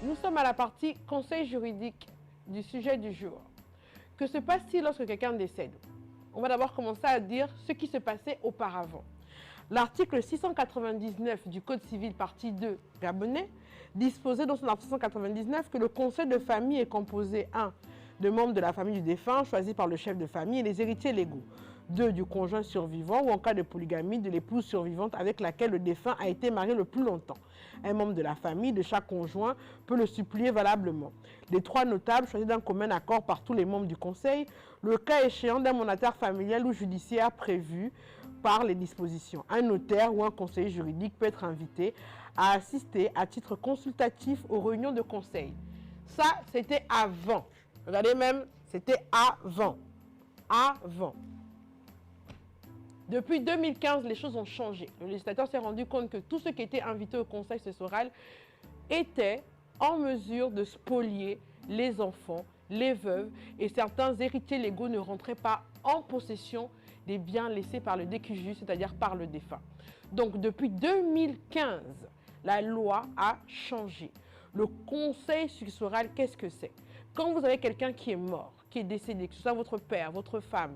Nous sommes à la partie conseil juridique du sujet du jour. Que se passe-t-il lorsque quelqu'un décède? On va d'abord commencer à dire ce qui se passait auparavant. L'article 699 du Code civil, partie 2 gabonais, disposait dans son article 699 que le conseil de famille est composé 1. de membres de la famille du défunt choisis par le chef de famille et les héritiers légaux. 2. du conjoint survivant ou en cas de polygamie de l'épouse survivante avec laquelle le défunt a été marié le plus longtemps. Un membre de la famille de chaque conjoint peut le supplier valablement. Les 3 notables choisis d'un commun accord par tous les membres du conseil, le cas échéant d'un mandataire familial ou judiciaire prévu par les dispositions. Un notaire ou un conseiller juridique peut être invité à assister à titre consultatif aux réunions de conseil. Ça, c'était avant. Regardez même, c'était avant. Avant. Depuis 2015, les choses ont changé. Le législateur s'est rendu compte que tous ceux qui étaient invités au conseil successoral étaient en mesure de spolier les enfants, les veuves, et certains héritiers légaux ne rentraient pas en possession des biens laissés par le décujus, c'est-à-dire par le défunt. Donc depuis 2015, la loi a changé. Le conseil successoral, qu'est-ce que c'est? Quand vous avez quelqu'un qui est mort, qui est décédé, que ce soit votre père, votre femme,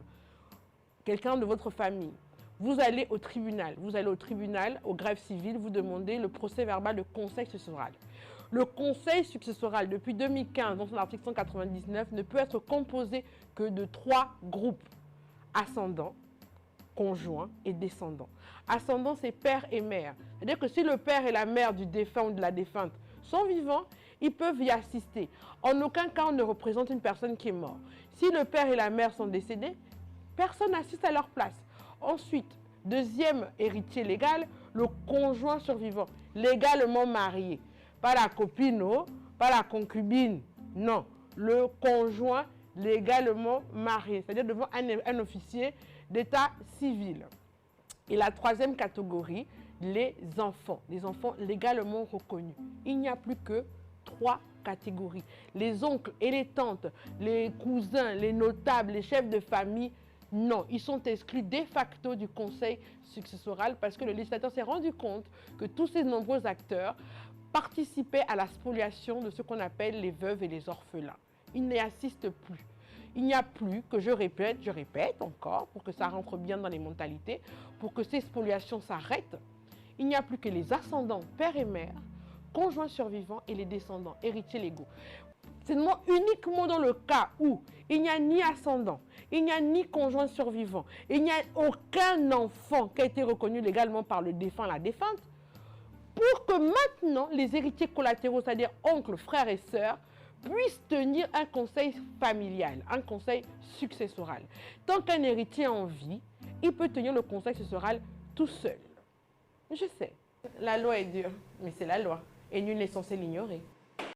quelqu'un de votre famille, vous allez au tribunal. Vous allez au tribunal, au greffe civil, vous demandez le procès verbal de conseil successoral. Le conseil successoral, depuis 2015, dans son article 199, ne peut être composé que de 3 groupes. Ascendant, conjoint et descendant. Ascendant, c'est père et mère. C'est-à-dire que si le père et la mère du défunt ou de la défunte sont vivants, ils peuvent y assister. En aucun cas, on ne représente une personne qui est morte. Si le père et la mère sont décédés, personne n'assiste à leur place. Ensuite, deuxième héritier légal, le conjoint survivant, légalement marié. Pas la copine, non, pas la concubine, non. Le conjoint légalement marié, c'est-à-dire devant un officier d'état civil. Et la troisième catégorie, les enfants légalement reconnus. Il n'y a plus que 3 catégories. Les oncles et les tantes, les cousins, les notables, les chefs de famille, non, ils sont exclus de facto du conseil successoral parce que le législateur s'est rendu compte que tous ces nombreux acteurs participaient à la spoliation de ce qu'on appelle les veuves et les orphelins. Ils n'y assistent plus. Il n'y a plus que, je répète encore, pour que ça rentre bien dans les mentalités, pour que ces spoliations s'arrêtent, il n'y a plus que les ascendants, père et mère, conjoints survivants et les descendants, héritiers légaux. C'est uniquement dans le cas où il n'y a ni ascendant, il n'y a ni conjoint survivant, il n'y a aucun enfant qui a été reconnu légalement par le défunt, la défunte, pour que maintenant les héritiers collatéraux, c'est-à-dire oncles, frères et sœurs, puissent tenir un conseil familial, un conseil successoral. Tant qu'un héritier en vie, il peut tenir le conseil successoral tout seul. Je sais, la loi est dure, mais c'est la loi, et nul n'est censé l'ignorer.